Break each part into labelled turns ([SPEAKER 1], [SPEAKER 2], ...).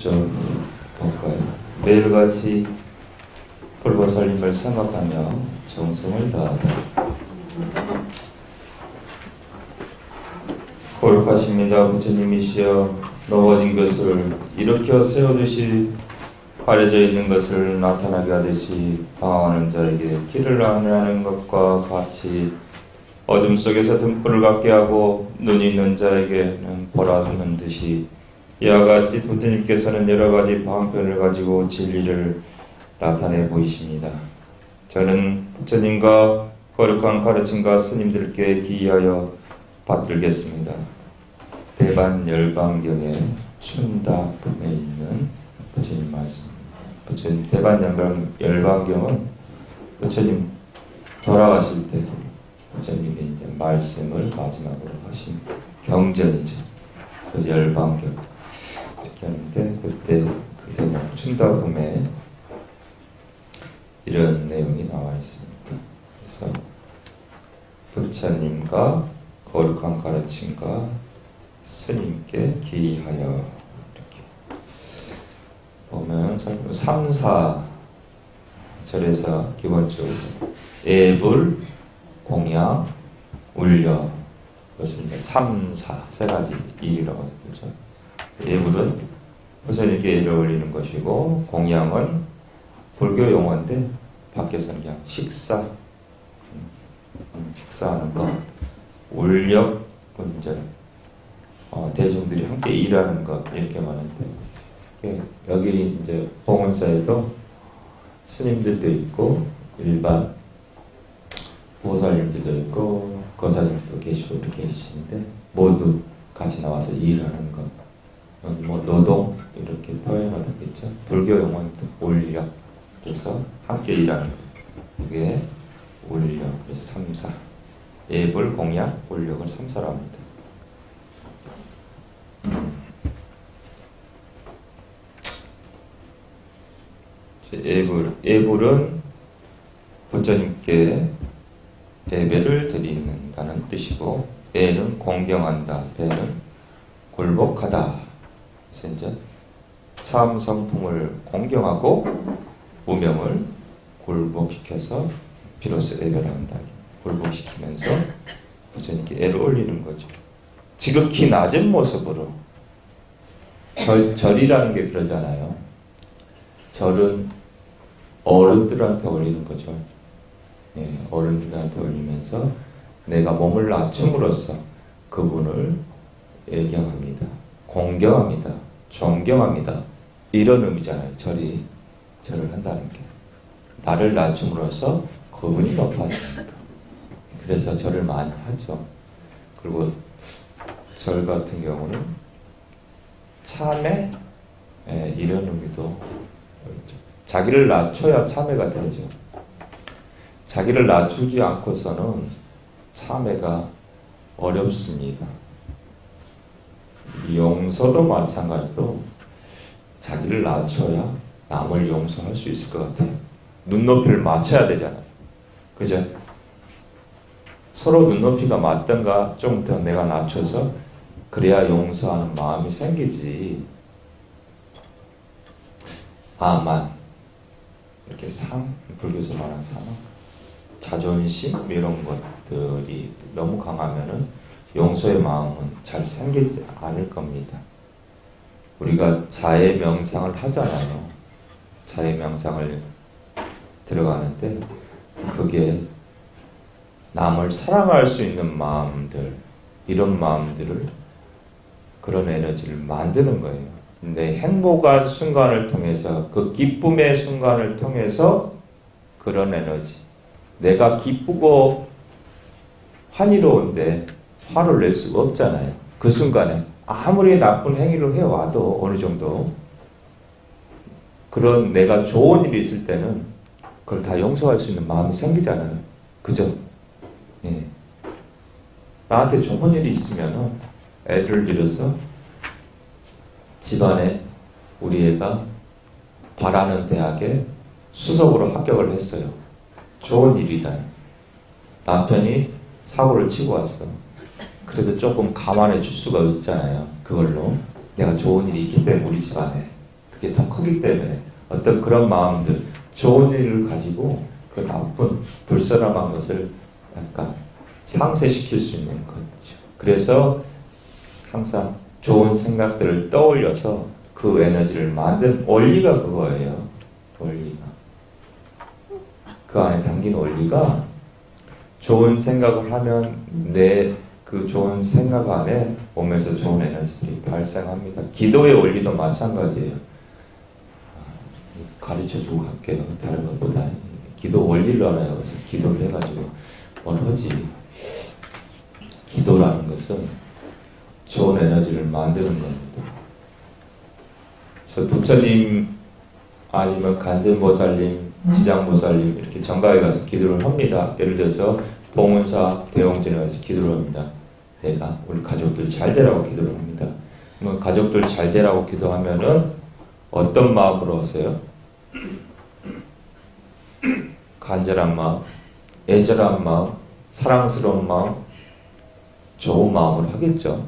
[SPEAKER 1] 좀 볼까요? 매일같이 불보살님을 생각하며 정성을 다하다. 거룩하십니다. 부처님이시여, 넘어진 것을 일으켜 세우듯이 가려져 있는 것을 나타나게 하듯이 방황하는 자에게 길을 안내하는 것과 같이 어둠 속에서 등불을 갖게 하고 눈이 있는 자에게는 보라는 듯이 이와 같이 부처님께서는 여러 가지 방편을 가지고 진리를 나타내 보이십니다. 저는 부처님과 거룩한 가르침과 스님들께 기이하여 받들겠습니다. 대반열반경의 춘다품에 있는 부처님 말씀. 부처님 대반열반경은 부처님 돌아가실 때 부처님이 이제 말씀을 마지막으로 하신 경전이죠. 그래서 열반경. 하는데 그때 춘다품에 이런 내용이 나와 있습니다. 그래서 부처님과 거룩한 가르침과 스님께 기이하여 이렇게 보면 3, 4절에서 기본적으로 애불, 공양, 울려 그것을 이제 3, 4 세 가지 일이라고 하죠. 애불은 부처님께 예를 올리는 것이고, 공양은 불교 용어인데 밖에서는 그냥 식사하는 것, 울력은 이제 대중들이 함께 일하는 것 이렇게 말하는데, 여기 이제 봉헌사에도 스님들도 있고 일반 보살님들도 있고 거사님도 계시고 이렇게 계시는데 모두 같이 나와서 일하는 것. 뭐 노동 이렇게 표현하겠죠. 불교 용어는 울력. 그래서 함께 일하는 것. 이게 울력. 그래서 3, 4. 예불, 공양, 울력을 3, 4로 합니다. 예불은 부처님께 예배를 드린다는 뜻이고, 예는 공경한다, 배는 굴복하다. 그래서 이제 참 성품을 공경하고 무명을 굴복시켜서 비로소 예배를 한다. 굴복시키면서 부처님께 예를 올리는 거죠. 지극히 낮은 모습으로. 절이라는 게 그러잖아요. 절은 어른들한테 올리는 거죠. 예, 어른들한테 올리면서 내가 몸을 낮춤으로써 그분을 예경합니다. 공경합니다. 존경합니다. 이런 의미잖아요. 절을 한다는 게. 나를 낮춤으로써 그분이 높아집니다. 그래서 절을 많이 하죠. 그리고 절 같은 경우는 참회, 이런 의미도 있죠. 자기를 낮춰야 참회가 되죠. 자기를 낮추지 않고서는 참회가 어렵습니다. 용서도 마찬가지로 자기를 낮춰야 남을 용서할 수 있을 것 같아요. 눈높이를 맞춰야 되잖아요. 그죠? 서로 눈높이가 맞던가 좀 더 내가 낮춰서 그래야 용서하는 마음이 생기지. 아만 이렇게 불교에서 말하는 자존심 이런 것들이 너무 강하면은 용서의 마음은 잘 생기지 않을 겁니다. 우리가 자의 명상을 하잖아요. 자의 명상을 들어가는데 그게 남을 사랑할 수 있는 마음들, 이런 마음들을, 그런 에너지를 만드는 거예요. 근데 행복한 순간을 통해서, 그 기쁨의 순간을 통해서 그런 에너지, 내가 기쁘고 환희로운데 화를 낼 수가 없잖아요. 그 순간에 아무리 나쁜 행위를 해와도 어느 정도 그런 내가 좋은 일이 있을 때는 그걸 다 용서할 수 있는 마음이 생기잖아요. 그죠? 예. 나한테 좋은 일이 있으면은 예를 들어서 집안에 우리 애가 바라는 대학에 수석으로 합격을 했어요. 좋은 일이다. 남편이 사고를 치고 왔어. 그래도 조금 감안해 줄 수가 있잖아요. 그걸로 내가 좋은 일이 있기 때문에 우리 집안에 그게 더 크기 때문에 어떤 그런 마음들, 좋은 일을 가지고 그 나쁜 불선함한 것을 약간 상쇄시킬 수 있는 거죠. 그래서 항상 좋은 생각들을 떠올려서 그 에너지를 만든 원리가 그거예요. 원리가. 그 안에 담긴 원리가 좋은 생각을 하면 내 그 좋은 생각 안에 몸에서 좋은 에너지들이 발생합니다. 기도의 원리도 마찬가지예요. 가르쳐주고 갈게요. 다른 것보다. 기도 원리를 알아요. 그래서 기도를 해가지고 뭘 하지. 기도라는 것은 좋은 에너지를 만드는 겁니다. 그래서 부처님 아니면 간센보살님, 지장보살님 이렇게 정가에 가서 기도를 합니다. 예를 들어서 봉은사 대홍전에 가서 기도를 합니다. 내가 우리 가족들 잘 되라고 기도를 합니다. 그러면 가족들 잘 되라고 기도하면은 어떤 마음으로 하세요? 간절한 마음, 애절한 마음, 사랑스러운 마음, 좋은 마음으로 하겠죠.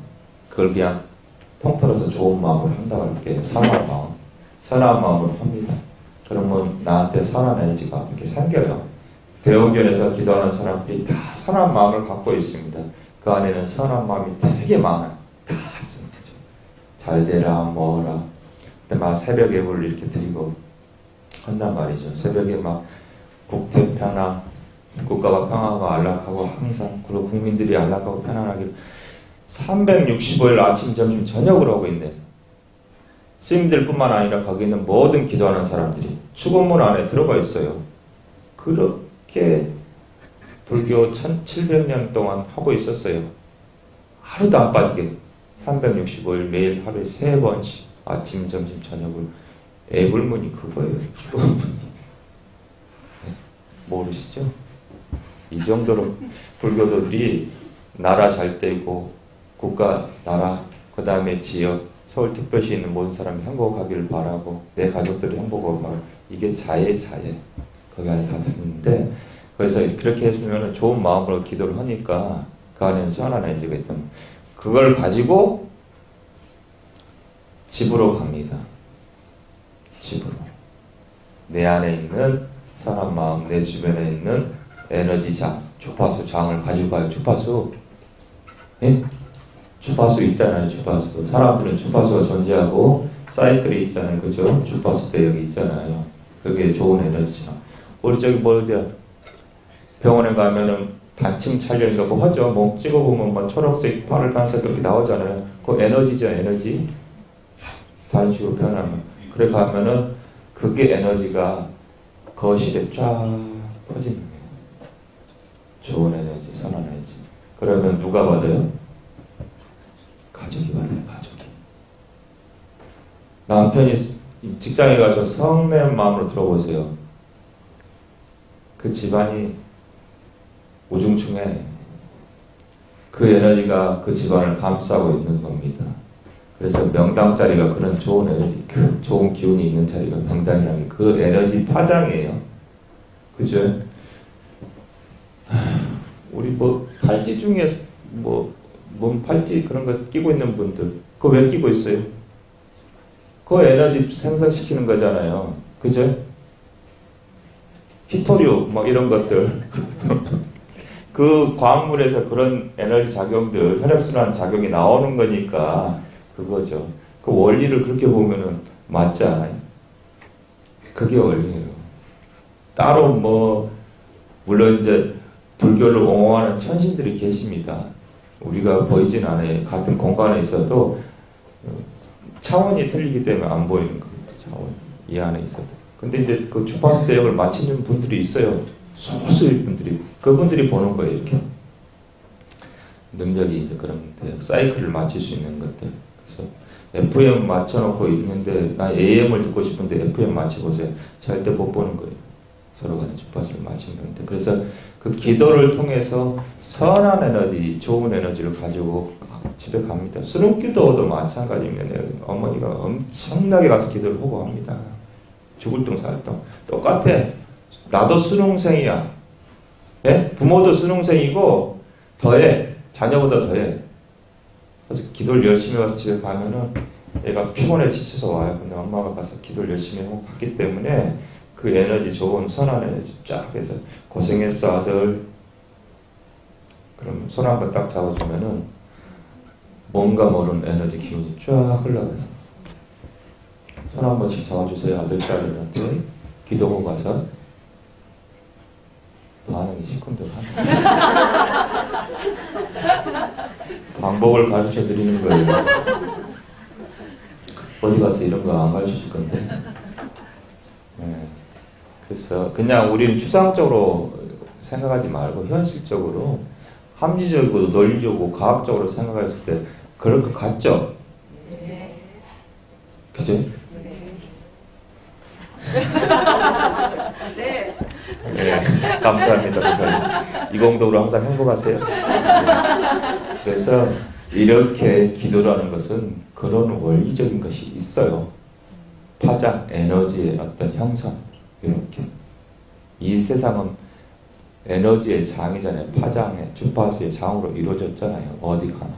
[SPEAKER 1] 그걸 그냥 통틀어서 좋은 마음으로 한다고 할게요. 선한 마음. 선한 마음으로 합니다. 그러면 나한테 선한 에너지가 이렇게 생겨요. 대원견에서 기도하는 사람들이 다 선한 마음을 갖고 있습니다. 그 안에는 선한 마음이 되게 많아요. 다 진짜죠. 잘 되라, 뭐라. 근데 막 새벽에 물 이렇게 드리고 한단 말이죠. 새벽에 막 국태 편안, 국가가 평화하고 안락하고 항상, 그리고 국민들이 안락하고 편안하기를 365일 아침, 점심, 저녁으로 하고 있네. 스님들뿐만 아니라 거기 있는 모든 기도하는 사람들이 축원문 안에 들어가 있어요. 그렇게 불교 1700년 동안 하고 있었어요. 하루도 안 빠지게 365일 매일 하루에 3번씩 아침, 점심, 저녁을. 애불문이 그거예요. 축원문이. 네, 모르시죠? 이 정도로 불교도들이 나라 잘 되고 국가, 나라, 그 다음에 지역, 서울특별시에 있는 모든 사람이 행복하기를 바라고 내 가족들이 행복하고 바라고 이게 자예. 거기 안에 다 들었는데 그래서 그렇게 해주면 좋은 마음으로 기도를 하니까 그 안에는 선한 에너지가 있다면 그걸 가지고 집으로 갑니다. 집으로. 내 안에 있는 선한 마음, 내 주변에 있는 에너지 장, 주파수 장을 가지고 가요. 주파수. 예? 주파수 있잖아요. 주파수. 사람들은 주파수가 존재하고 사이클이 있잖아요. 그죠? 주파수 대역이 있잖아요. 그게 좋은 에너지죠. 우리 저기 뭐죠? 병원에 가면은 단침 촬영이라고 하죠. 뭐 찍어보면 막 초록색, 파란색 이렇게 나오잖아요. 그 에너지죠. 에너지. 다른 식으로 표현하면. 그래 가면은 그게 에너지가 거실에 쫙 퍼지는 거예요. 좋은 에너지, 선한 에너지. 그러면 누가 받아요? 가족이 받아요. 가족이. 남편이 직장에 가서 성내는 마음으로 들어보세요. 그 집안이 우중충해. 그 에너지가 그 집안을 감싸고 있는 겁니다. 그래서 명당자리가 그런 좋은 에너지, 그 좋은 기운이 있는 자리가 명당이라는 게 그 에너지 파장이에요. 그죠? 우리 뭐 팔찌 중에 뭐 몸 팔찌 그런 거 끼고 있는 분들 그거 왜 끼고 있어요? 그 에너지 생성시키는 거잖아요. 그죠? 히토류 뭐 이런 것들 그 광물에서 그런 에너지 작용들 혈액순환 작용이 나오는 거니까 그거죠. 그 원리를 그렇게 보면은 맞지 않아요? 그게 원리예요. 따로 뭐 물론 이제 불교를 옹호하는 천신들이 계십니다. 우리가 보이진 않아요. 같은 공간에 있어도 차원이 틀리기 때문에 안 보이는 거예요. 차원 이 안에 있어도. 근데 이제 그 주파수 대역을 맞추는 분들이 있어요. 소수의 분들이. 그분들이 보는 거예요. 이렇게 능력이 이제 그런 대역 사이클을 맞출 수 있는 것들. 그래서 FM 맞춰놓고 있는데 나 AM을 듣고 싶은데 FM 맞춰보세요. 절대 못 보는 거예요. 서로 간에 주파수를 맞추는 건데. 그래서 그 기도를 통해서 선한 에너지, 좋은 에너지를 가지고 집에 갑니다. 수능기도도 마찬가지입니다. 어머니가 엄청나게 가서 기도를 하고 합니다. 죽을 둥 살 둥. 똑같아. 나도 수능생이야. 예? 부모도 수능생이고 더해. 자녀보다 더해. 그래서 기도를 열심히 가서 집에 가면은 애가 피곤해 지쳐서 와요. 근데 엄마가 가서 기도를 열심히 하고 갔기 때문에 그 에너지 좋은 선한 에너지 쫙 해서 고생했어 아들. 그럼 손 한 번 딱 잡아주면은 뭔가 모르는 에너지 기운이 쫙 흘러가요. 손 한 번씩 잡아주세요 아들 딸들한테. 기도하고 가서 반응이 시큰둥하네. 방법을 가르쳐 드리는 거예요. 어디 가서 이런 거 안 가르쳐 줄 건데. 네. 그래서 그냥 우리는 추상적으로 생각하지 말고 현실적으로 합리적이고 논리적이고 과학적으로 생각했을 때 그럴 것 같죠? 네. 그죠? 네. 네. 감사합니다. 목사님. 이공덕으로 항상 행복하세요. 네. 그래서 이렇게 기도라는 것은 그런 원리적인 것이 있어요. 파장, 에너지의 어떤 형성, 이렇게. 이 세상은 에너지의 장이잖아요. 파장의, 주파수의 장으로 이루어졌잖아요. 어디 가나.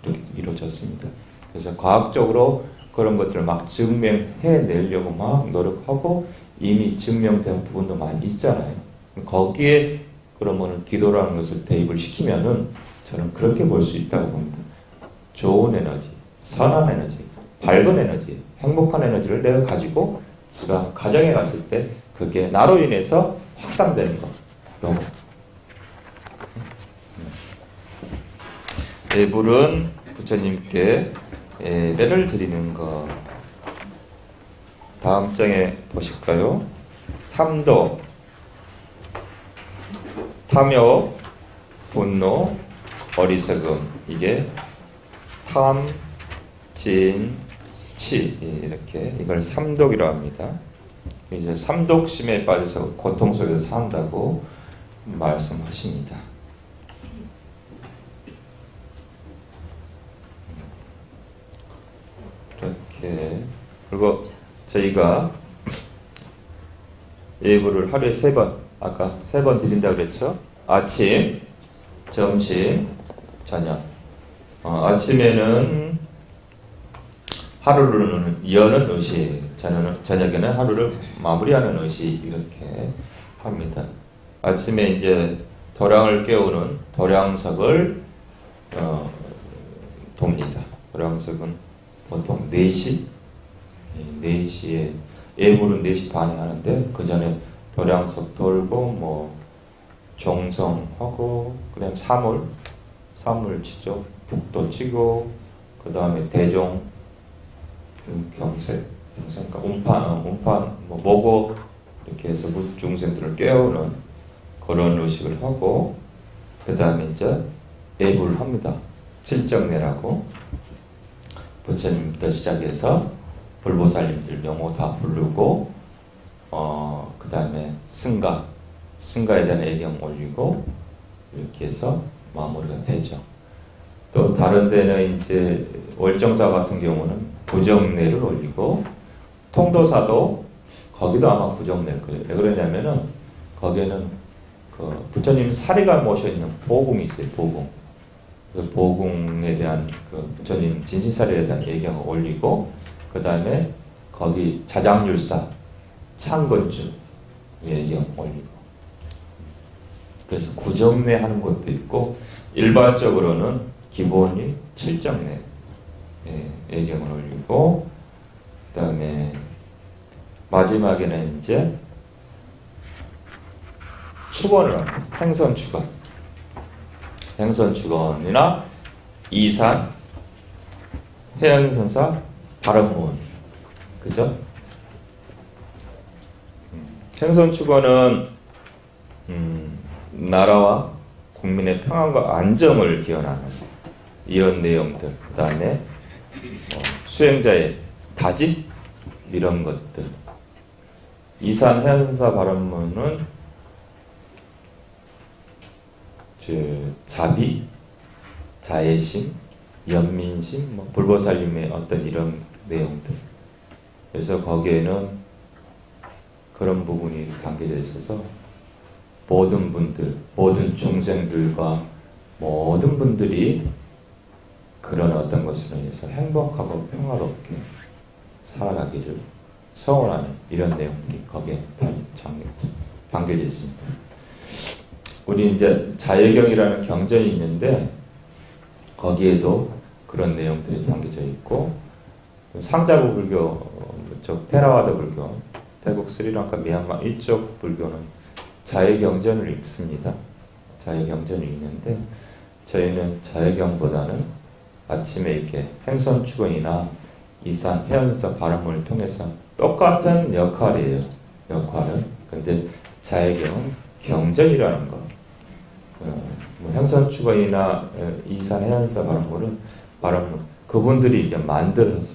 [SPEAKER 1] 이렇게 이루어졌습니다. 그래서 과학적으로 그런 것들을 막 증명해내려고 막 노력하고 이미 증명된 부분도 많이 있잖아요. 거기에 그러면 기도라는 것을 대입을 시키면은 저는 그렇게 볼 수 있다고 봅니다. 좋은 에너지, 선한 에너지, 밝은 에너지, 행복한 에너지를 내가 가지고 제가 가정에 갔을 때 그게 나로 인해서 확산되는 거. 요거. 예불은 부처님께 예배를 드리는 것. 다음 장에 보실까요? 삼도, 탐욕, 분노, 어리석음. 이게 탐, 진, 치. 이렇게 이걸 삼독이라고 합니다. 이제 삼독심에 빠져서 고통 속에서 산다고 말씀하십니다. 이렇게. 그리고 저희가 예불을 하루에 3번, 아까 3번 드린다고 그랬죠? 아침, 점심, 저녁. 아침에는 하루를 여는 의식, 저녁에는 하루를 마무리하는 의식, 이렇게 합니다. 아침에 이제 도량을 깨우는 도량석을 돕니다. 도량석은 보통 4시? 4시에, 예불은 4시 반에 하는데, 그 전에 도량석 돌고, 종성하고, 그 다음에 사물 치죠. 북도 치고, 그 다음에 대종, 경그러니까 운판, 모고, 이렇게 해서 중생들을 깨우는 그런 의식을 하고, 그 다음에 이제 예불을 합니다. 칠정례라고. 부처님부터 시작해서 불보살님들 명호 다 부르고, 그 다음에 승가에 대한 애경 올리고, 이렇게 해서 마무리가 되죠. 또 다른 데는 이제 월정사 같은 경우는 부정례를 올리고, 통도사도 거기도 아마 부정례일 거예요. 왜 그러냐면은 거기에는 그 부처님 사리가 모셔 있는 보궁이 있어요. 보궁. 그 보궁에 대한 그 부처님 진신사리에 대한 예경을 올리고, 그 다음에 거기 자장율사 창건주 예경 올리고. 그래서 구정례 하는 것도 있고, 일반적으로는 기본이 칠정례 예경을 올리고, 그 다음에 마지막에는 이제 축원을 합니다. 행선축원. 행선축원이나 이산, 해양선사, 발언문. 그죠? 행선축원은 나라와 국민의 평안과 안정을 기원하는 이런 내용들. 그 다음에 수행자의 다짐, 이런 것들. 이산 해양선사 발언문은 자비, 자애심, 연민심, 불보살님의 어떤 이런 내용들. 그래서 거기에는 그런 부분이 담겨져 있어서 모든 분들, 모든 중생들과 모든 분들이 그런 어떤 것으로 인해서 행복하고 평화롭게 살아가기를 소원하는 이런 내용들이 거기에 담겨져 있습니다. 우리 이제 자예경이라는 경전이 있는데 거기에도 그런 내용들이 담겨져 있고, 상자부 불교 쪽 테라와다 불교, 태국 스리랑카 미얀마 이쪽 불교는 자예경전을 읽습니다. 자예경전을 읽는데 저희는 자예경보다는 아침에 이렇게 행선축원이나 이산 해연서 발음을 통해서 똑같은 역할이에요. 역할은. 근데 자예경은 경전이라는 거. 뭐 행선축원이나 이산 해연서 발음을 그분들이 이제 만들어서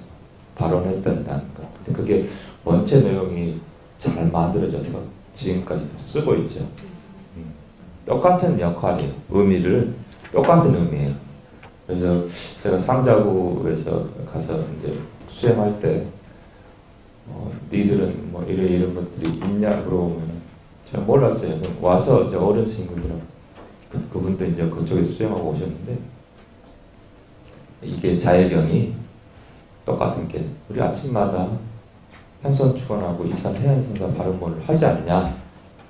[SPEAKER 1] 발언했다는 거. 근데 그게 원체 내용이 잘 만들어져서 지금까지 쓰고 있죠. 똑같은 역할이에요. 의미를 똑같은 의미예요. 그래서 제가 상자구에서 가서 이제 수행할 때 니들은 뭐 이런 것들이 있냐 물어보면 제가 몰랐어요. 와서 이제 어른 친구들은 그분도 이제 그쪽에서 수행하고 오셨는데 이게 자예경이 똑같은 게 우리 아침마다 행선축원하고 이산 해안선사 발음을 하지 않냐,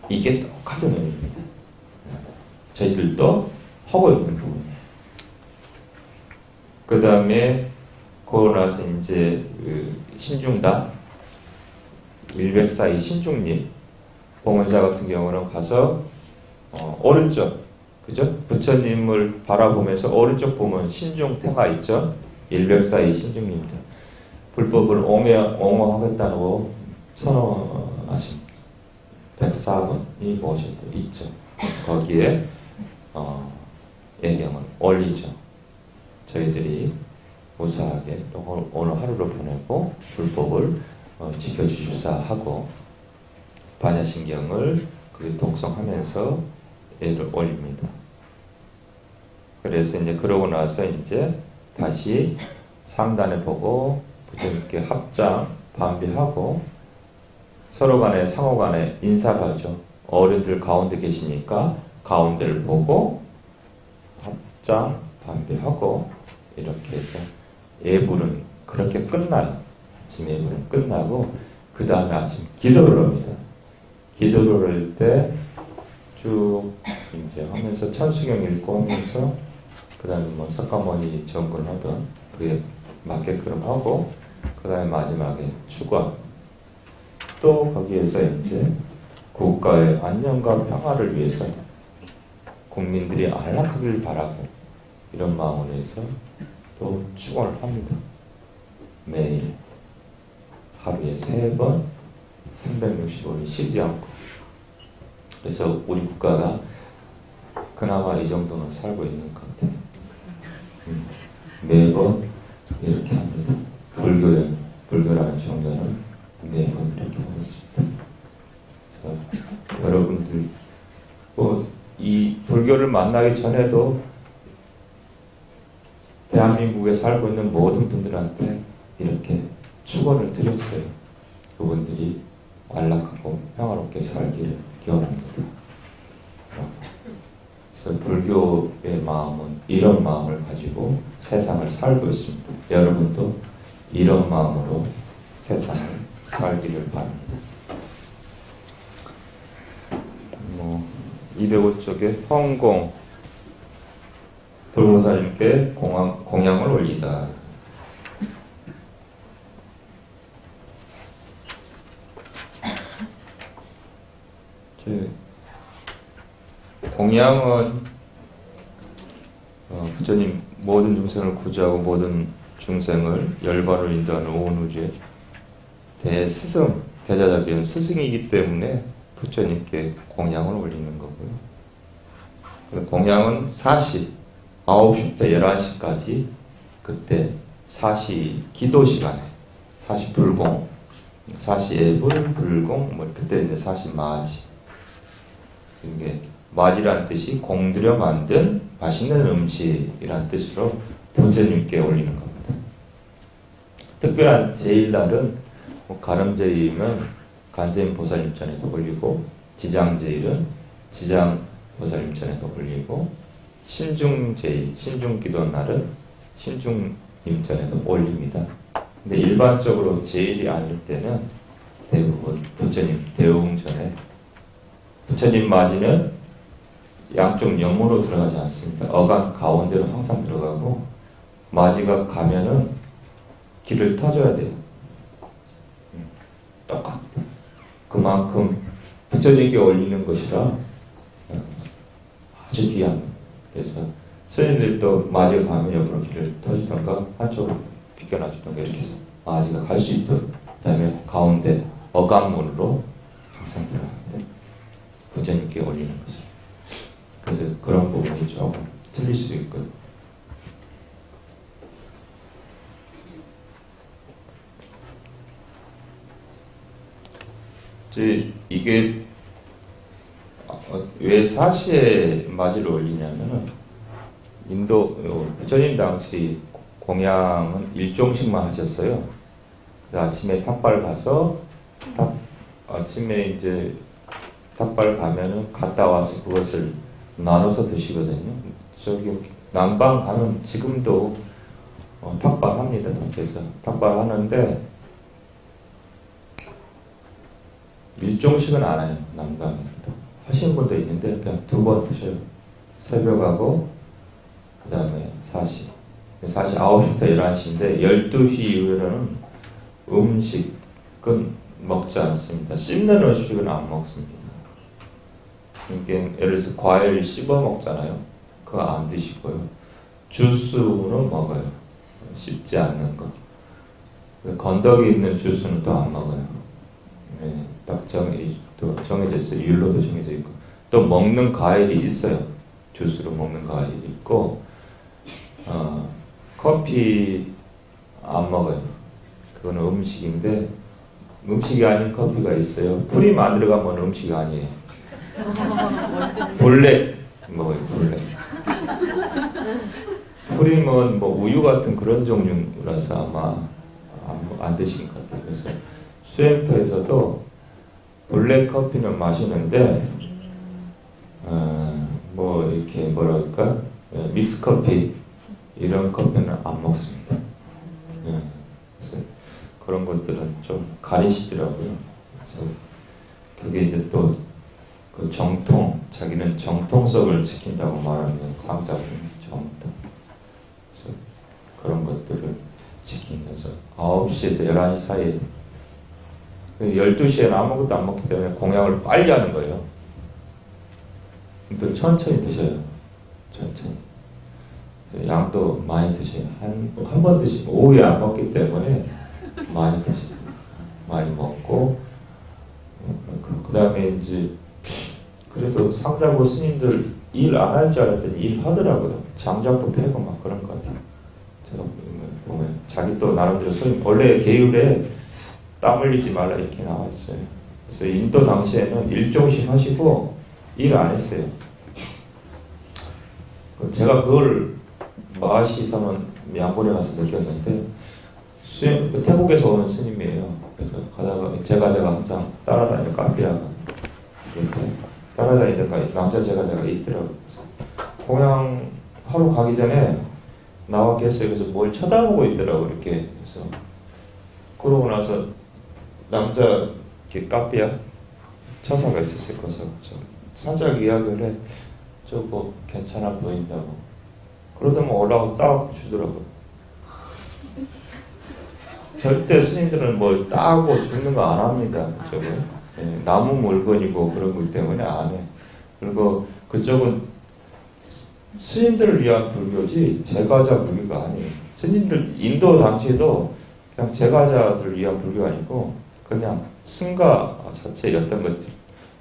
[SPEAKER 1] 이게 똑같은 의미입니다. 저희들도 하고 있는 부분이에요. 그 다음에 그러고 나서 이제 신중당 104이 신중님 봉헌사 같은 경우는 가서 오른쪽, 그죠? 부처님을 바라보면서 오른쪽 보면 신중태가 있죠. 104이 신중님입니다. 불법을 옹호하겠다고 선언하신 104번이 모셔져 있죠. 거기에 예경은 올리죠. 저희들이 무사하게 오늘 하루를 보내고 불법을 지켜주십사 하고 반야신경을 독송하면서 예를 올립니다. 그래서 이제 그러고 나서 이제 다시 상단에 보고 부처님께 합장 반비하고 서로 간에 상호 간에 인사를 하죠. 어른들 가운데 계시니까 가운데를 보고 합장 반비하고 이렇게 해서 예불은 그렇게 끝나요. 아침 예불은 끝나고 그 다음에 아침 기도를 합니다. 기도를 할 때 쭉 이제 하면서 천수경 읽고 하면서 그 다음에 뭐 석가모니 정근하던 그에 맞게끔 하고 그 다음에 마지막에 추가 또 거기에서 이제 국가의 안녕과 평화를 위해서 국민들이 안락하길 바라고 이런 마음으로 해서 또 축원을 합니다. 매일 하루에 3번 365일 쉬지 않고. 그래서 우리 국가가 그나마 이 정도는 살고 있는 것 같아요. 매번 이렇게 합니다. 불교라는 종교는 매번 이렇게 하고 있습니다. 그래서 여러분들 이 불교를 만나기 전에도 대한민국에 살고 있는 모든 분들한테 이렇게 축원을 드렸어요. 그분들이 안락하고 평화롭게 살기를 기원합니다. 그래서 불교의 마음은 이런 마음을 가지고 세상을 살고 있습니다. 여러분도 이런 마음으로 세상을 살기를 바랍니다. 205쪽에 헌공 불보살님께 공양을 올리다. 공양은 부처님 모든 중생을 구제하고 모든 중생을 열반을 인도하는 오은우주의 대스승, 대자자비한 스승이기 때문에 부처님께 공양을 올리는 거고요. 공양은 9시부터 11시까지 그때 4시 기도 시간에 4시 불공, 4시 예불, 불공, 그때 이제 4시 마지. 이게 마지라는 뜻이 공들여 만든 맛있는 음식이라는 뜻으로 부처님께 올리는 겁니다. 특별한 제일날은 가름제일은 간세인 보살님 전에도 올리고, 지장제일은 지장 보살님 전에도 올리고, 신중제일, 신중기도 날은 신중임전에도 올립니다. 근데 일반적으로 제일이 아닐 때는 대부분 부처님 대웅전에 부처님 맞이는 양쪽 옆으로 들어가지 않습니다. 어간 가운데로 항상 들어가고 맞이가 가면은 길을 터줘야 돼요. 똑같다. 그만큼 부처님께 올리는 것이라 아주 귀한. 그래서 스님들도 맞이가 가면 옆으로 길을 터주던가 한쪽으로 비껴놔주던가 이렇게 해서 맞이가 갈 수 있도록. 그 다음에 가운데 어간문으로 항상 들어가는데 부처님께 올리는 것을. 그래서 그런 부분이 조금 틀릴 수 있고요. 이게 왜 사시에 맞이를 올리냐면은 인도 부처님 당시 공양은 일종씩만 하셨어요. 아침에 탑발 가서 아침에 이제 탑발 가면은 갔다 와서 그것을 나눠서 드시거든요. 저기 남방 가면 지금도 탑발합니다. 그래서 탑발하는데 일종씩은 안 해요. 남강에서도 하시는 분도 있는데 그냥 2번 드셔요. 새벽하고 그 다음에 4시 9시부터 11시인데 12시 이후에는 음식은 먹지 않습니다. 씹는 음식은 안 먹습니다. 그러니까 예를 들어서 과일 씹어 먹잖아요. 그거 안 드시고요. 주스는 먹어요. 씹지 않는 거. 건더기 있는 주스는 또 안 먹어요. 네, 딱 정해져 있어요. 율로도 정해져 있고. 또 먹는 과일이 있어요. 주스로 먹는 과일이 있고, 커피 안 먹어요. 그거는 음식인데, 음식이 아닌 커피가 있어요. 프림 안 들어가면 음식이 아니에요. 블랙 먹어요. 블랙. 프림은 뭐 우유 같은 그런 종류라서 아마 안 드신 것 같아요. 그래서 수행터에서도 블랙 커피는 마시는데 뭐 이렇게 뭐랄까 믹스 커피 이런 커피는 안 먹습니다. 그래서 그런 것들은 좀 가리시더라고요. 그래서 그게 이제 또 그 정통, 자기는 정통성을 지킨다고 말하면서 상자는 정통. 그래서 그런 것들을 지키면서 9시에서 11시 사이에 12시에는 아무것도 안 먹기 때문에 공양을 빨리 하는 거예요. 또 천천히 드셔요. 천천히. 양도 많이 드세요. 한 번 드시고 오후에 안 먹기 때문에 많이 드세요. 많이 먹고 그 다음에 이제 그래도 상자고 스님들 일 안 할 줄 알았더니 일 하더라고요. 장작도 패고 막 그런 것 같아요. 제가 보면 자기 또 나름대로 스님 원래 계율에 땀 흘리지 말라 이렇게 나와 있어요. 그래서 인도 당시에는 일종씩 하시고 일 안 했어요. 제가 그걸 마하시사는 양곤에 가서 느꼈는데 태국에서 오는 스님이에요. 그래서 가다가 제가 항상 따라다니는 카페라가 이렇게 따라다니다가 남자 제가가 있더라고요. 공양 하루 가기 전에 나와 계세요. 그래서 뭘 쳐다보고 있더라고요. 이렇게 그래서 그러고 나서 남자 이렇게 카페야 처사가 있었어요. 그래서 살짝 이야기를 해. 저거 괜찮아 보인다고. 그러더니 올라가서 따고 주더라고요. 절대 스님들은 뭐 따고 주는 거 안 합니다. 저거. 네, 나무 물건이고 그런 것 때문에 안 해. 그리고 그쪽은 스님들을 위한 불교지 제가자 불교가 아니에요. 스님들 인도 당시에도 그냥 제가자들을 위한 불교가 아니고 그냥 승가 자체의 어떤 것들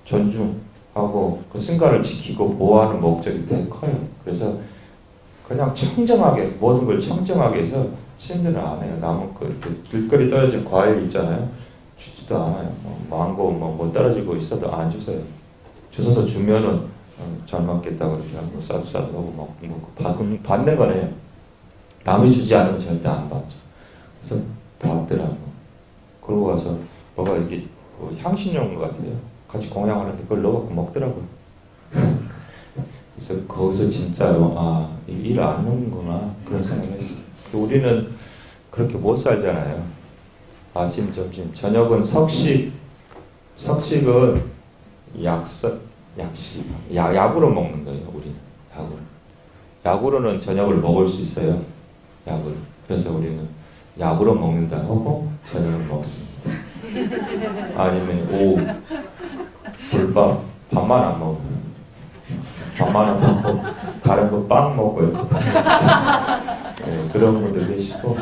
[SPEAKER 1] 존중하고 그 승가를 지키고 보호하는 목적이 되게 커요. 그래서 그냥 청정하게 모든 걸 청정하게 해서 스님들은 안 해요. 나무 이렇게 길거리 떨어진 과일 있잖아요. 주지도 않아요. 망고 뭐 떨어지고 있어도 안 주세요. 주워서 주면은 잘 먹겠다고 이렇게 하고 싸도 하고 먹고 받는 거네요. 남이 주지 않으면 절대 안 받죠. 그래서 받더라고. 그러고 와서 뭐가 이게 뭐 향신료 같아요. 같이 공양하는데 그걸 넣어갖고 먹더라고요. 그래서 거기서 진짜로 일 안 하는구나 그런 생각을 했어요. 우리는 그렇게 못 살잖아요. 아침, 점심, 저녁은 석식, 석식은 약으로 먹는 거예요, 우리는. 약으로는 저녁을 먹을 수 있어요. 약으로. 그래서 우리는 약으로 먹는다 하고 저녁을 먹습니다. 아니면 오후 불밥 밥만 안 먹어요. 밥만 안 먹고 다른 거 빵 먹고요. 네, 그런 분들 계시고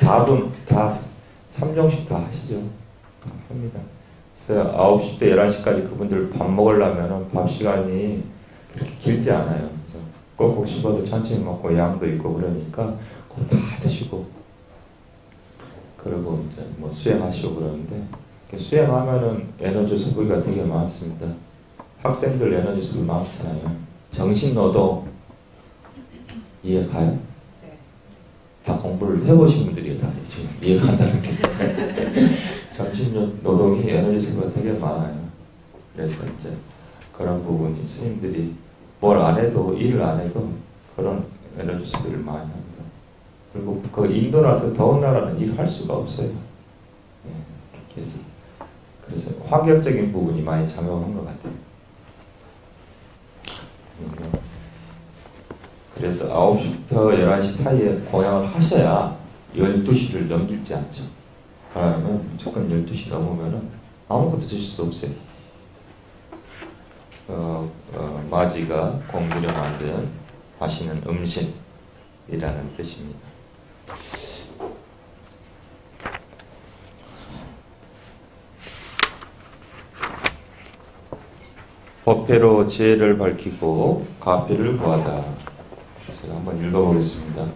[SPEAKER 1] 답은 다 3종씩 다 하시죠. 다 합니다. 그래서 9시부터 11시까지 그분들 밥 먹으려면 밥 시간이 그렇게 길지 않아요. 그래서 꼭꼭 씹어도 천천히 먹고 양도 있고 그러니까 그거 다 드시고 그리고 이제 뭐 수행하시고 그러는데 수행하면은 에너지 소비가 되게 많습니다. 학생들 에너지 소비 많잖아요. 정신노동 이해 가요?
[SPEAKER 2] 네.
[SPEAKER 1] 다 공부를 해보신 분들이 다 지금 이해간다는 게 정신노동이 에너지 소비가 되게 많아요. 그래서 이제 그런 부분이 스님들이 뭘 안 해도 일을 안 해도 그런 에너지 소비를 많이 합니다. 그리고 그 인도나 더 더운 나라는 일을 할 수가 없어요. 네, 그래서 환경적인 부분이 많이 작용한 것 같아요. 그래서 9시부터 11시 사이에 공양을 하셔야 12시를 넘길지 않죠. 그러면 무조건 12시 넘으면 아무것도 드실 수 없어요. 마지가 공부려 만든 맛있는 음식이라는 뜻입니다. 법회로 지혜를 밝히고 가피를 구하다. 제가 한번 읽어보겠습니다.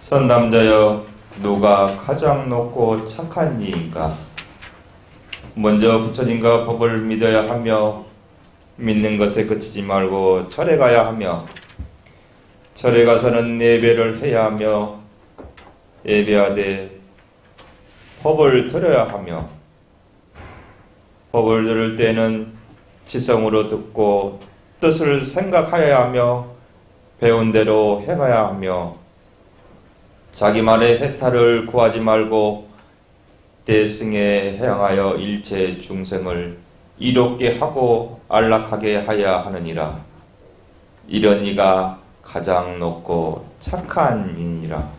[SPEAKER 1] 선남자여, 누가 가장 높고 착한 이인가? 먼저 부처님과 법을 믿어야 하며 믿는 것에 그치지 말고 절에 가야 하며 절에 가서는 예배를 해야 하며 예배하되 법을 들어야 하며 법을 들을 때는 지성으로 듣고 뜻을 생각하여야 하며 배운 대로 행해야 하며 자기만의 해탈을 구하지 말고 대승에 향하여 일체 중생을 이롭게 하고 안락하게 하여야 하느니라. 이런 이가 가장 높고 착한 이니라.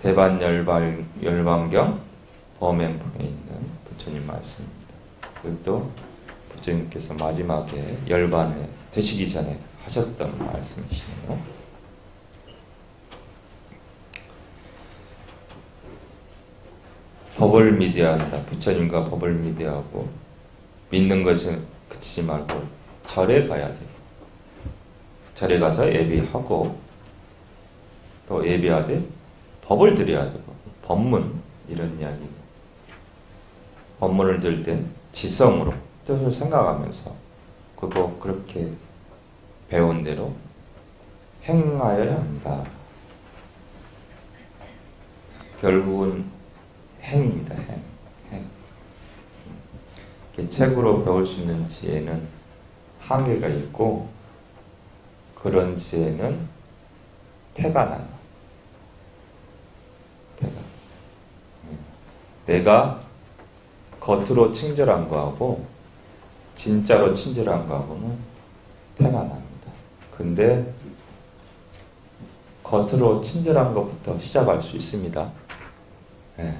[SPEAKER 1] 대반열반경 범행품에 있는 부처님 말씀입니다. 그것도 부처님께서 마지막에 열반에 드시기 전에 하셨던 말씀이시네요. 법을 믿어야 한다. 부처님과 법을 믿어야 하고 믿는 것은 그치지 말고 절에 가야 돼요. 절에 가서 예배하고 또 예배하되 법을 드려야 되고 법문 이런 이야기. 법문을 들 때 지성으로 뜻을 생각하면서 그거 그렇게 배운 대로 행하여야 한다. 결국은 행입니다. 행. 책으로 배울 수 있는 지혜는 한계가 있고 그런 지혜는 태가 나요. 태가. 내가 겉으로 친절한 거하고 진짜로 친절한 거하고는 태가 납니다. 근데 겉으로 친절한 것부터 시작할 수 있습니다. 네.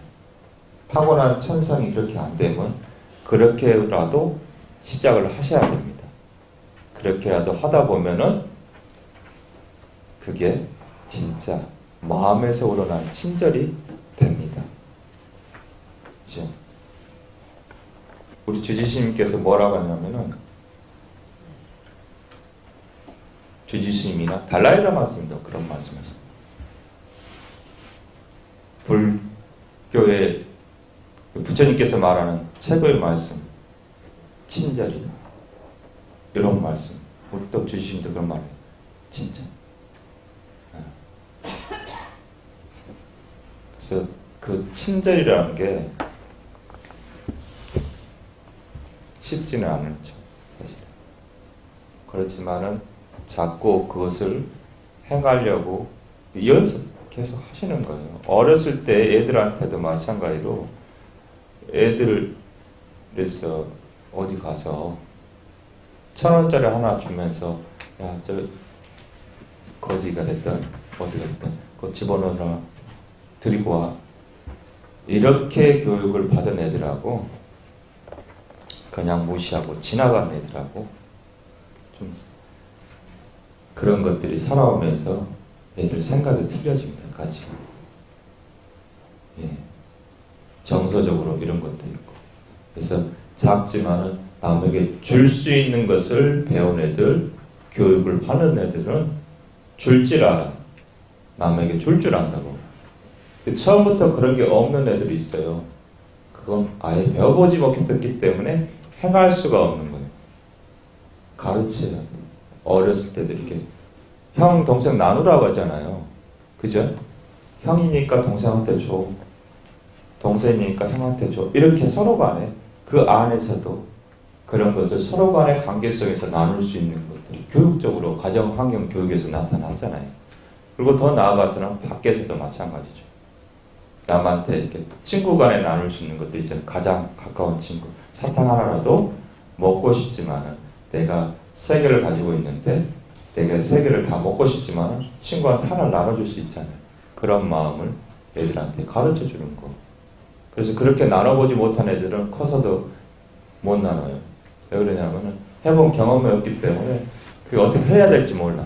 [SPEAKER 1] 타고난 천성이 그렇게 안 되면 그렇게라도 시작을 하셔야 됩니다. 그렇게라도 하다 보면은 그게 진짜 마음에서 우러난 친절이 됩니다. 그렇죠? 우리 주지스님께서 뭐라고 하냐면은 주지스님이나 달라이라마 스님도 그런 말씀하십니다. 불교의 부처님께서 말하는 최고의 말씀, 친절이다. 이런 말씀. 우리 또 주지스님도 그런 말이에요. 친절. 그래서 그 친절이라는 게 쉽지는 않죠. 사실. 그렇지만은 자꾸 그것을 행하려고 연습, 계속 하시는 거예요. 어렸을 때 애들한테도 마찬가지로 애들에서 어디 가서 1,000원짜리 하나 주면서 야, 저 거지가 됐든 어디가 됐든 그거 집어넣어라 드리고 와. 이렇게 교육을 받은 애들하고 그냥 무시하고 지나간 애들하고 좀 그런 것들이 살아오면서 애들 생각이 틀려집니다. 가지고. 예. 정서적으로 이런 것도 있고. 그래서 작지만은 남에게 줄 수 있는 것을 배운 애들, 교육을 받는 애들은 줄 줄 알아. 남에게 줄 줄 안다고. 처음부터 그런 게 없는 애들이 있어요. 그건 아예 배워보지 못했기 때문에 행할 수가 없는 거예요. 가르쳐요. 어렸을 때도 이렇게 형, 동생 나누라고 하잖아요. 그죠? 형이니까 동생한테 줘. 동생이니까 형한테 줘. 이렇게 서로 간에 그 안에서도 그런 것을 서로 간의 관계성에서 나눌 수 있는 것들이 교육적으로 가정환경 교육에서 나타나잖아요. 그리고 더 나아가서는 밖에서도 마찬가지죠. 남한테 이렇게 친구 간에 나눌 수 있는 것도 있잖아요. 가장 가까운 친구. 사탕 하나라도 먹고 싶지만은 내가 3개를 가지고 있는데 내가 3개를 다 먹고 싶지만 친구한테 하나를 나눠줄 수 있잖아요. 그런 마음을 애들한테 가르쳐 주는 거. 그래서 그렇게 나눠보지 못한 애들은 커서도 못 나눠요. 왜 그러냐면은 해본 경험이 없기 때문에 그게 어떻게 해야 될지 몰라.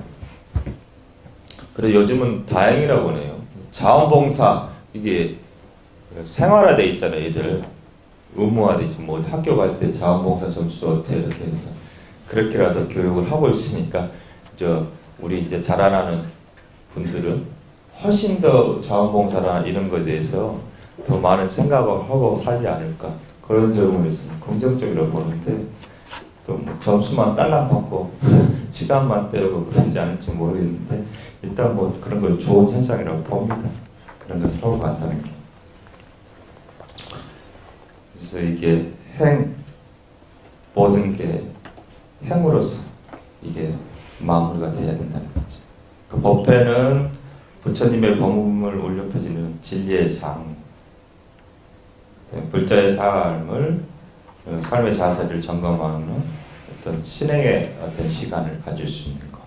[SPEAKER 1] 그래서 요즘은 다행이라고 하네요. 자원봉사 이게 생활화돼 있잖아요. 애들 의무화돼 있죠. 뭐 학교 갈 때 자원봉사 점수 어떻게 이렇게 해서 그렇게라도 교육을 하고 있으니까 우리 이제 자라나는 분들은 훨씬 더 자원봉사나 이런 것에 대해서 더 많은 생각을 하고 살지 않을까 그런 점에서는 긍정적으로 보는데 또 뭐 점수만 딸랑 받고 시간만 때우고 그러지 않을지 모르겠는데 일단 뭐 그런 걸 좋은 현상이라고 봅니다. 그런 거 서로 간다는 게. 그래서 이게 모든 게 행으로서 이게 마무리가 돼야 된다는 거죠. 그 법회는 부처님의 법문을 울려 퍼지는 진리의 장, 불자의 삶의 자세를 점검하는 어떤 신행의 어떤 시간을 가질 수 있는 것.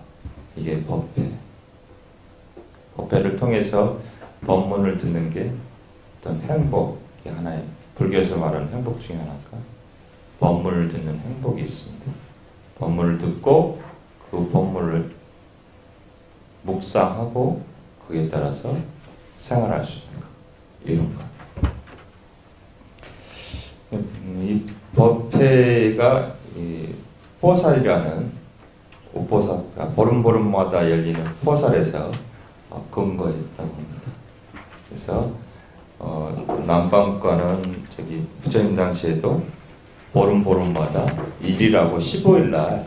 [SPEAKER 1] 이게 법회. 법회를 통해서 법문을 듣는 게 어떤 행복이 하나의, 불교에서 말하는 행복 중에 하나가 법문을 듣는 행복이 있습니다. 법문을 듣고 그 법문을 묵상하고 거기에 따라서 생활할 수 있는 것. 이런 것. 이 법회가 포살이라는 우포사가 보름보름마다 열리는 포살에서 근거했다고 합니다. 그래서 남방과는 부처님 당시에도 보름보름마다 1일하고 15일날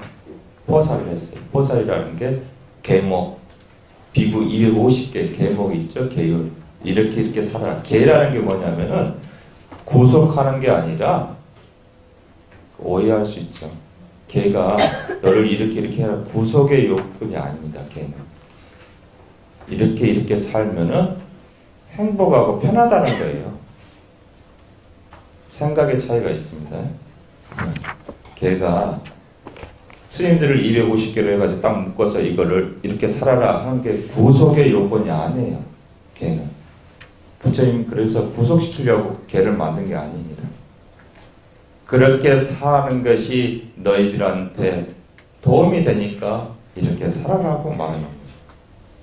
[SPEAKER 1] 포살을 했어요. 포살이라는 게 계목, 비구 250개 계목이 있죠. 계율. 이렇게 살아라. 계라는 게 뭐냐면은 구속하는 게 아니라 오해할 수 있죠. 개가 너를 이렇게 해라. 구속의 욕군이 아닙니다. 개는. 이렇게 살면은 행복하고 편하다는 거예요. 생각의 차이가 있습니다. 개가 스님들을 250개로 해가지고 딱 묶어서 이거를 이렇게 살아라 하는 게 구속의 요건이 아니에요. 개는. 부처님 그래서 구속시키려고 개를 만든 게 아닙니다. 그렇게 사는 것이 너희들한테 도움이 되니까 이렇게 살아라고 말하는 거죠.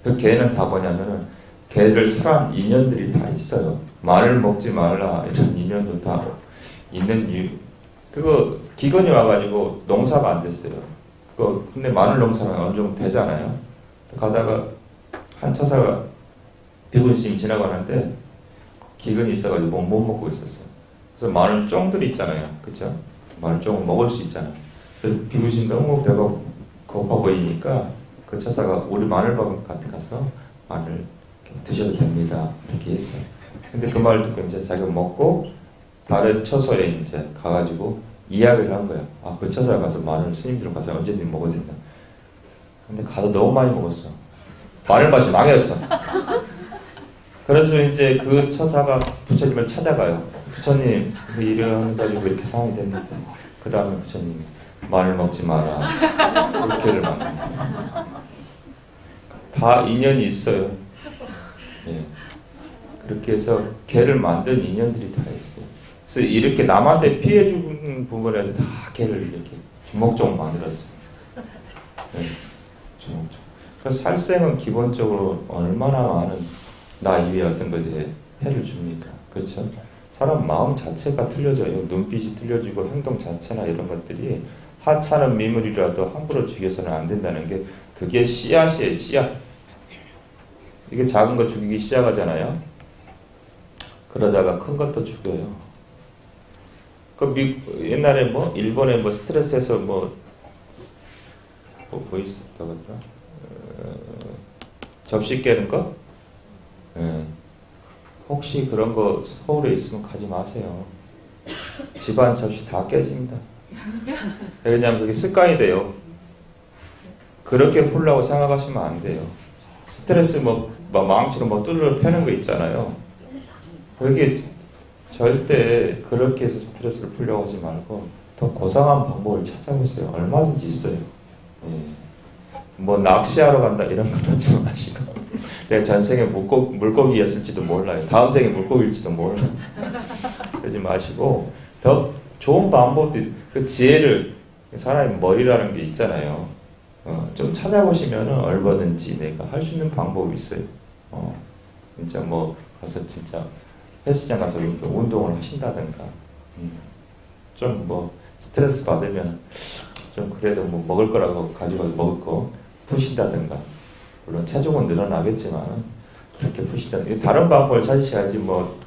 [SPEAKER 1] 그 개는 다 뭐냐면은 개를 살아온 인연들이 다 있어요. 말을 먹지 말라 이런 인연도 다 있는 이유. 그거 기근이 와가지고 농사가 안 됐어요. 근데 마늘 농사가 어느 정도 되잖아요. 가다가 한 처사가 비군심 지나가는데 기근이 있어가지고 못 먹고 있었어요. 그래서 마늘 쫑들이 있잖아요. 그쵸? 마늘 쫑을 먹을 수 있잖아요. 그래서 비군심 너무 배가 고파 보이니까 그 처사가 우리 마늘밭에 가서 마늘 드셔도 됩니다. 이렇게 했어요. 근데 그 말을 듣고 이제 자기가 먹고 다른 처소에 이제 가가지고 이야기를 한 거예요. 그 처소에 가서 마늘 스님들 가서 언제든 먹어도 된다. 근데 가서 너무 많이 먹었어. 마늘 맛이 망했어. 그래서 이제 그 처사가 부처님을 찾아가요. 부처님, 이래가지고 이렇게 상황이 됐는데, 그 다음에 부처님이 마늘 먹지 마라. 그렇게를 만듭니다. 다 인연이 있어요. 예. 그렇게 해서 개를 만든 인연들이 다 있어요. 그래서 이렇게 남한테 피해 주는 부분에서 다 개를 이렇게 주목적으로 만들었어요. 네. 주목적. 그래서 살생은 기본적으로 얼마나 많은 나 위에 어떤 것에 해를 줍니까? 그렇죠? 사람 마음 자체가 틀려져요. 눈빛이 틀려지고 행동 자체나 이런 것들이 하찮은 미물이라도 함부로 죽여서는 안 된다는 게 그게 씨앗이에요. 씨앗. 이게 작은 거 죽이기 시작하잖아요. 그러다가 큰 것도 죽여요. 옛날에 일본에 스트레스에서 뭐 있었다고 하더라? 접시 깨는 거? 네. 혹시 그런 거 서울에 있으면 가지 마세요. 집안 접시 다 깨집니다. 왜냐하면 그게 습관이 돼요. 그렇게 풀라고 생각하시면 안 돼요. 스트레스 망치로 뚫려 패는 거 있잖아요. 그게 절대 그렇게 해서 스트레스를 풀려고 하지 말고 더 고상한 방법을 찾아보세요. 얼마든지 있어요. 예. 낚시하러 간다 이런 건 하지 마시고 내가 전생에 물고기였을지도 몰라요. 다음 생에 물고기일지도 몰라요. 그러지 마시고 더 좋은 방법이 그 지혜를 사람의 머리라는 게 있잖아요. 좀 찾아보시면 얼마든지 내가 할 수 있는 방법이 있어요. 진짜 가서 진짜 헬스장 가서 운동을 하신다든가 좀 스트레스 받으면 좀 그래도 먹을 거라고 가지고 먹을 거 푸신다든가 물론 체중은 늘어나겠지만 그렇게 푸시다든가 다른 방법을 찾으셔야지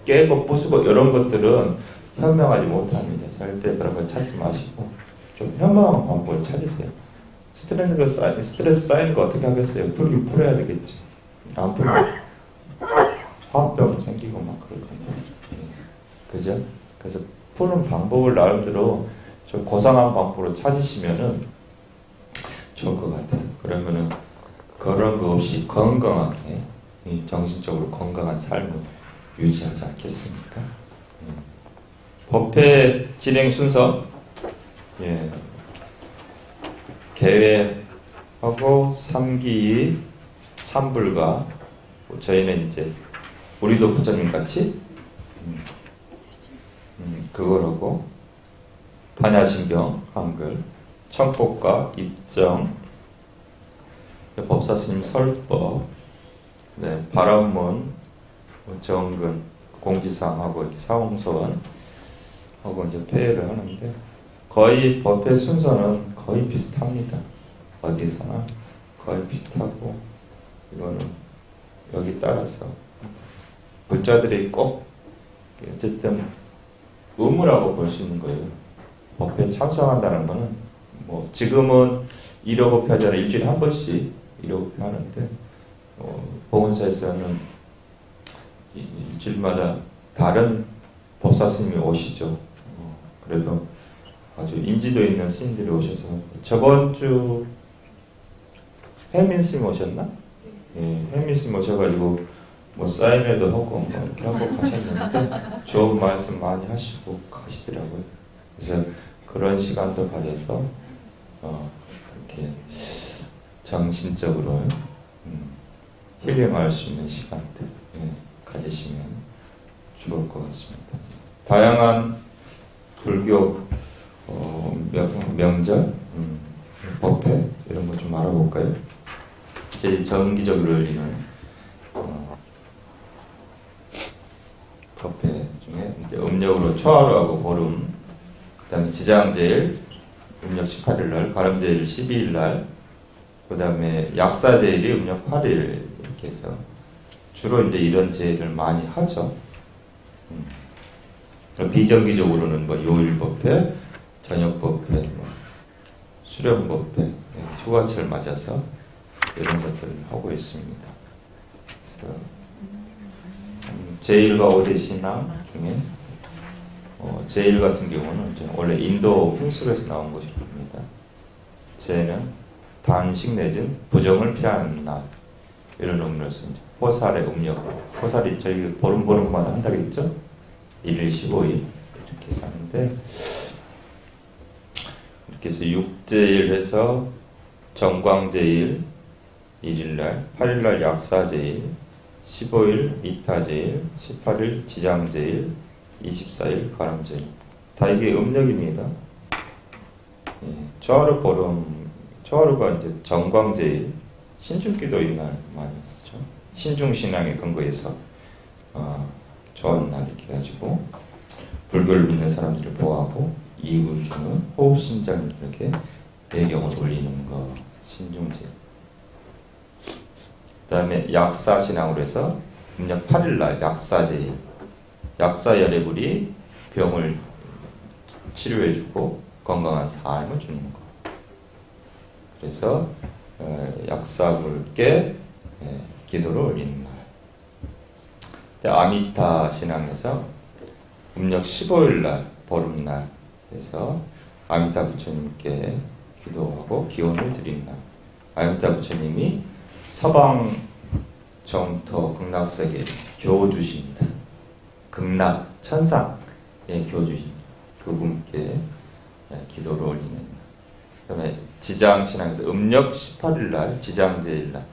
[SPEAKER 1] 깨고 부수고 이런 것들은 현명하지 못합니다. 절대 그런 걸 찾지 마시고 좀 현명한 방법을 찾으세요. 스트레스 쌓이는 거 어떻게 하겠어요? 풀어야 되겠죠. 안 풀면 화병 생기고 그럴 건데. 그죠? 그래서 푸는 방법을 나름대로 좀 고상한 방법으로 찾으시면은 좋을 것 같아요. 그러면은 그런 거 없이 건강하게 정신적으로 건강한 삶을 유지하지 않겠습니까? 법회 진행 순서 계획하고 3기 3불가 저희는 이제 우리도 부처님 같이 그걸 하고 반야신경 한글 청법과 입정 법사스님 설법 바람문 정근 공지사항하고 이렇게 사홍선 하고 이제 폐회를 하는데 거의 법회 순서는 거의 비슷합니다. 어디서나 거의 비슷하고 이거는 여기 따라서 불자들이 꼭 어쨌든 의무라고 볼 수 있는 거예요. 법회에 참석한다는 거는 지금은 1호 법회 하잖아요. 일주일에 한 번씩 1호 법회 하는데 보건사에서는 일주일마다 다른 법사 스님이 오시죠. 그래도 아주 인지도 있는 스님들이 오셔서 저번 주 혜민 스님 오셨나? 예, 혜민 스님 오셔가지고 사인회도 하고 이렇게 하고 가셨는데 좋은 말씀 많이 하시고 가시더라고요. 그래서 그런 시간도 가져서 이렇게 정신적으로 힐링할 수 있는 시간들 가지시면 좋을 것 같습니다. 다양한 불교 명절, 법회 이런 거 좀 알아볼까요? 제일 정기적으로 열리는 법회 중에 이제 음력으로 초하루하고 보름, 그 다음에 지장제일 음력 18일날, 가름제일 12일날, 그 다음에 약사제일이 음력 8일 이렇게 해서 주로 이제 이런 제일을 많이 하죠. 비정기적으로는 요일법회, 저녁법회, 수련법회, 휴가철 맞아서 이런 것들을 하고 있습니다. 그래서 제일과 오대신앙 중에 제일 같은 경우는 원래 인도 풍습에서 나온 것입니다. 제는 단식 내진 부정을 피하는 날 이런 의미로서 호살의 음력. 호살이 저희 보름 보름마다 한다고 했죠? 1일 15일 이렇게 사는데, 이렇게 해서 6제일 해서 정광제일 1일날, 8일날 약사제일, 15일 이타제일, 18일 지장제일, 24일 가람제일. 다 이게 음력입니다. 예, 초하루 보름, 초하루가 이제 정광제일, 신중기도 이날 많이 쓰죠. 신중신앙에 근거해서 좋은 날 이렇게 해가지고 불교를 믿는 사람들을 보호하고 이익을 주는 호흡신장 이렇게 배경을 올리는 거 신중제. 그 다음에 약사신앙으로 해서 음력 8일날 약사제일, 약사열애불이 병을 치료해주고 건강한 삶을 주는 거. 그래서 약사불께 기도를 올리는 날. 아미타 신앙에서 음력 15일날 보름날 해서 아미타 부처님께 기도하고 기원을 드리는 날. 아미타 부처님이 서방 정토 극락세계 교주십니다. 극락 천상의 교주십니다. 그분께 기도를 올리는 날. 그 다음에 지장신앙에서 음력 18일날 지장제일날.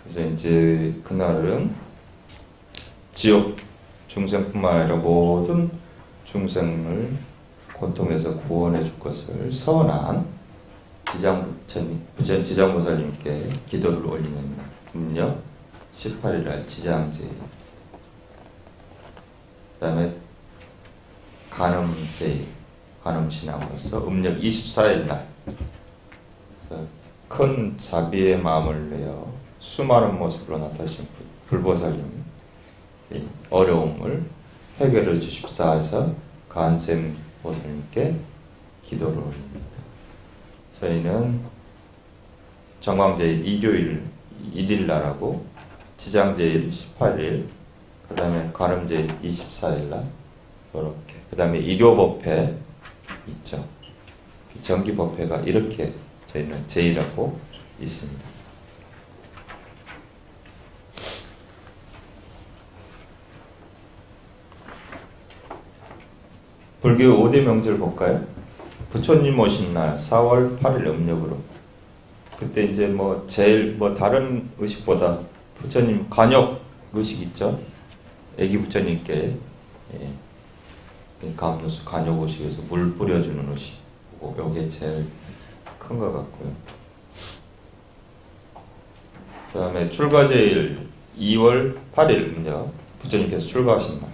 [SPEAKER 1] 그래서 이제 그날은 지옥 중생뿐만 아니라 모든 중생을 고통에서 구원해 줄 것을 선한 지장보살님께 기도를 올리는 날. 음력 18일날 지장제일. 그 다음에 간음제일, 간음신앙으로서 음력 24일날 큰 자비의 마음을 내어 수많은 모습으로 나타나신 불보살님 어려움을 해결해 주십사 해서 간샘 보살님께 기도를 올립니다. 저희는 정광제일 일요일 1일날하고 지장제일 18일, 그 다음에 간음제일 24일날 이렇게. 그 다음에 일요법회 있죠. 정기법회가 이렇게 저희는 제일하고 있습니다. 불교 5대 명절 볼까요? 부처님 오신 날 4월 8일 음력으로. 그때 이제 뭐 제일 뭐 다른 의식보다 부처님 간역 의식 있죠. 애기 부처님께 감로수 간역 의식에서 물 뿌려주는 의식. 요게 제일 큰 것 같고요. 그 다음에 출가제일 2월 8일 음력. 부처님께서 출가하신 날.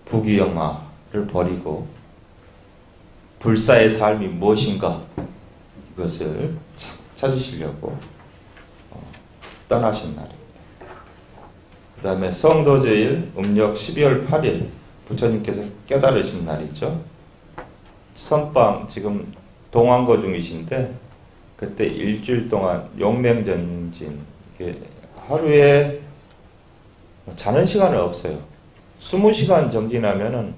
[SPEAKER 1] 부귀영화를 버리고 불사의 삶이 무엇인가 이것을 찾으시려고 떠나신 날입니다. 그 다음에 성도제일 음력 12월 8일 부처님께서 깨달으신 날이죠. 선방 지금 동안거 중이신데 그때 일주일 동안 용맹전진, 하루에 자는 시간은 없어요. 20시간 정진하면은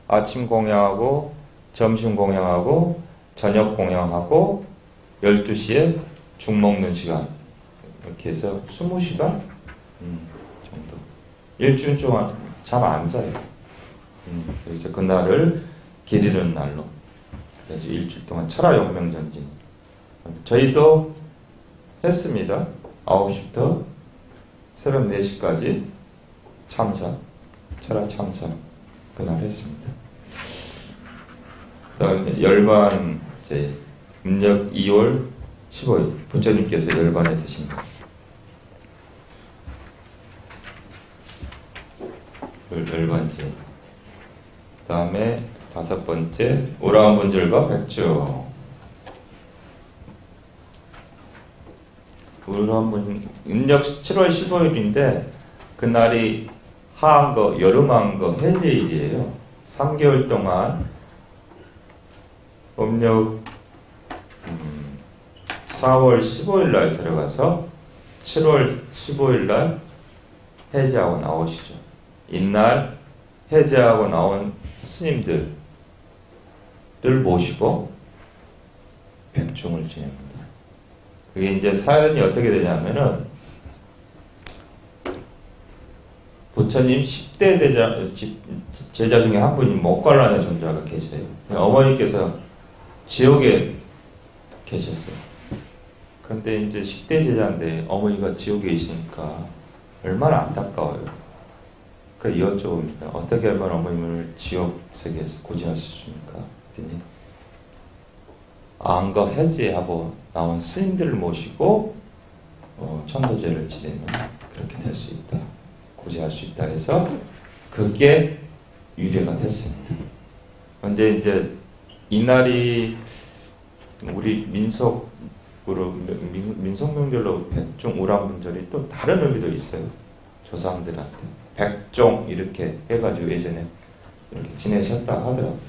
[SPEAKER 1] 아침 공양하고 점심 공양하고 저녁 공양하고 12시에 죽 먹는 시간 이렇게 해서 20시간 정도 일주일 동안 잠 안 자요. 그래서 그날을 길 잃은 날로 그래서 일주일 동안 철화용맹전진 저희도 했습니다. 9시부터 새벽 4시까지 참사 철화 참사 그날 했습니다. 그다음에 열반 이제 음력 2월 15일 부처님께서 열반에 드신 것. 열반제. 그다음에 5번째 우라운분절과 백주. 우라운분 음력 7월 15일인데 그날이 하한거, 여름한거 해제일이에요. 3개월 동안 음력 4월 15일 날 들어가서 7월 15일 날 해제하고 나오시죠. 이날 해제하고 나온 스님들 모시고 백중을 지냅니다. 그게 이제 사연이 어떻게 되냐면은 부처님 10대 제자 중에 한 분이 목관란의 존재가 계세요. 어머니께서 지옥에 계셨어요. 그런데 이제 10대 제자인데 어머니가 지옥에 계시니까 얼마나 안타까워요. 그 여쭤봅니다. 어떻게 하면 어머님을 지옥 세계에서 구제할 수 있습니까? 그랬더니 안거 해제하고 나온 스님들을 모시고 천도제를 지내면 그렇게 될 수 있다. 구제할 수 있다 해서 그게 유래가 됐습니다. 그런데 이제 이날이 우리 민속명절로 백종 우람분절이 또 다른 의미도 있어요. 조상들한테 백종 이렇게 해가지고 예전에 이렇게 지내셨다 하더라고요.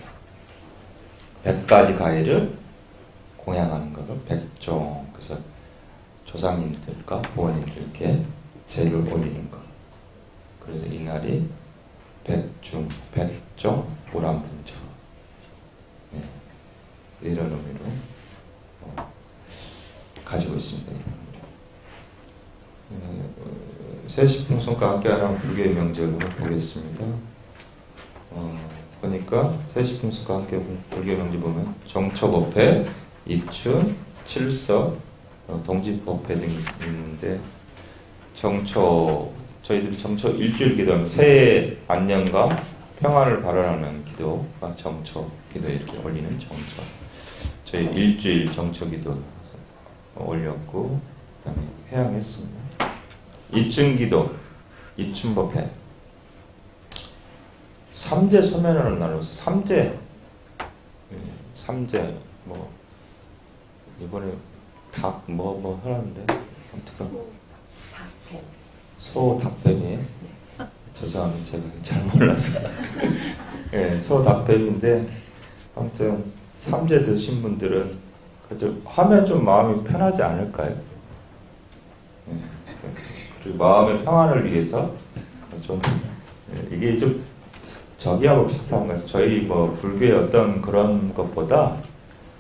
[SPEAKER 1] 100가지 과일을 공양하는 것을 백종. 그래서 조상님들과 부모님들께 제를 올리는 것. 그래서 이날이 백종 우람분절. 네. 이런 의미로 가지고 있습니다. 세시풍송과 함께하는 불교의 명제를 보겠습니다. 그러니까 세시풍송과 함께 불교의 명제 보면 정처법회, 입춘, 칠서, 동지법회 등이 있는데 저희들이 정처 일주일 기도하면 새해 안녕과 평안을 발언하는 기도가 정처 기도 이렇게 올리는 정처. 저희 일주일 정처 기도 올렸고 그다음에 회양했습니다. 입춘 기도, 입춘법회. 삼재 소면을 나눠서 삼재 뭐 이번에 닭 뭐 하는데 아무튼 소닭뱀이 죄송합니다. 제가 잘 몰라서 예, 소닭뱀인데 아무튼 삼재 드신 분들은 하면 좀 마음이 편하지 않을까요? 예, 그리고 마음의 평안을 위해서 좀 이게 좀 저기하고 비슷한 거죠. 저희 뭐 불교의 어떤 그런 것보다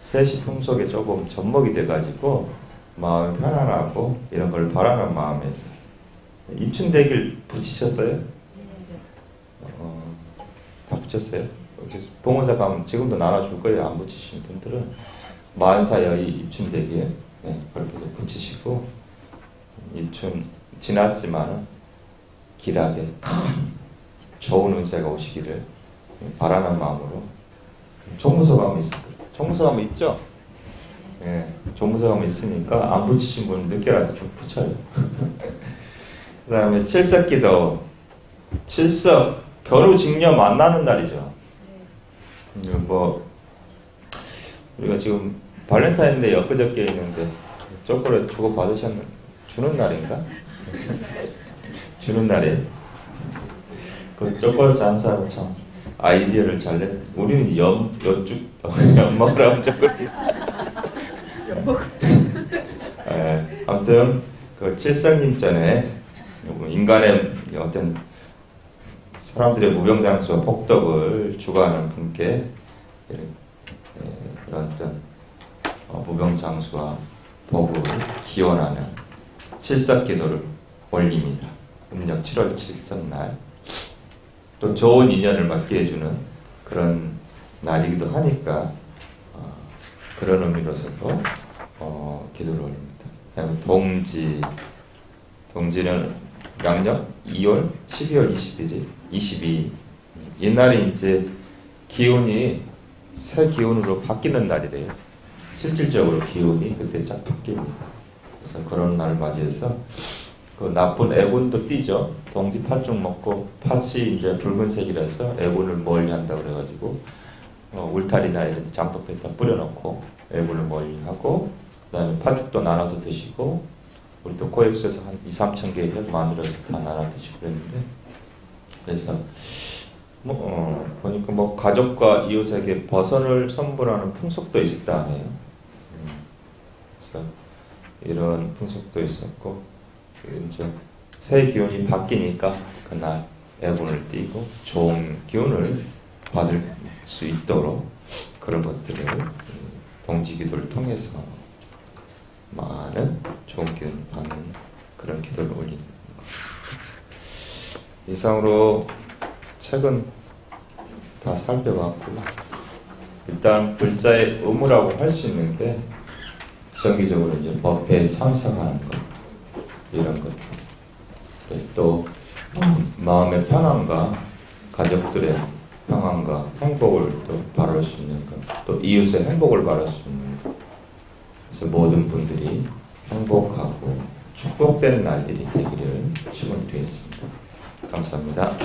[SPEAKER 1] 세시풍속에 조금 접목이 돼가지고 마음이 편안하고 이런 걸 바라는 마음에서 입춘대길 붙이셨어요? 다 붙였어요? 봉원사 가면 지금도 나눠줄 거예요. 안 붙이신 분들은 만사여의 입춘대길 네, 그렇게 해서 붙이시고 입춘 지났지만 길하게 좋은 운세가 오시기를 바라는 마음으로 종무서 가면 있을 거예요. 종무서 가면 있죠? 예, 종무서 가면 있으니까 안 붙이신 분은 늦게라도 좀 붙여요. 그 다음에 칠석기도 칠석 겨루 직녀 만나는 날이죠. 뭐 우리가 지금 발렌타인데이 엊그저께 있는데 초콜릿 주고 받으셨는 주는 날인가? 주는 날에 그 초콜릿 잔사로 참 아이디어를 잘 내. 우리는 연먹으라면 초콜릿. 아무튼 그 칠성님 전에 인간의 어떤 사람들의 무병장수와 폭덕을 주관하는 분께 그런 어떤 무병장수와 복을 기원하는 칠석기도를 올립니다. 음력 7월 칠석날 또 좋은 인연을 맞게 해주는 그런 날이기도 하니까 그런 의미로서도 기도를 올립니다. 동지는 양력 2월 12월 22일 이날이 이제 기운이 새 기운으로 바뀌는 날이래요. 실질적으로 기운이 그때 쫙 바뀝니다. 그래서 그런 날 맞이해서 그 나쁜 애군도 띄죠. 동지 팥죽 먹고 팥이 이제 붉은색이라서 애군을 멀리한다 그래가지고 울타리나 이런 장독에다 뿌려놓고 애군을 멀리하고 그다음에 팥죽도 나눠서 드시고 우리 또 코엑스에서 한 2-3천 개 만들어서 다 나눠 드시고 그랬는데 그래서 보니까 뭐 가족과 이웃에게 버선을 선물하는 풍속도 있었다 하네요. 그래서 이런 풍속도 있었고 이제 새 기운이 바뀌니까 그날 애군을 띄고 좋은 기운을 받을 수 있도록 그런 것들을 동지기도를 통해서 많은 좋은 기도를 받는 그런 기도를 올리는 것. 이상으로 책은 다 살펴봤고, 일단 불자의 의무라고 할 수 있는 게 정기적으로 이제 법회에 참석하는 것, 이런 것. 그래서 또 마음의 편안과 가족들의 평안과 행복을 또 바랄 수 있는 것, 또 이웃의 행복을 바랄 수 있는 것. 그래서 모든 분들이 행복하고 축복된 날들이 되기를 축원드리겠습니다. 감사합니다.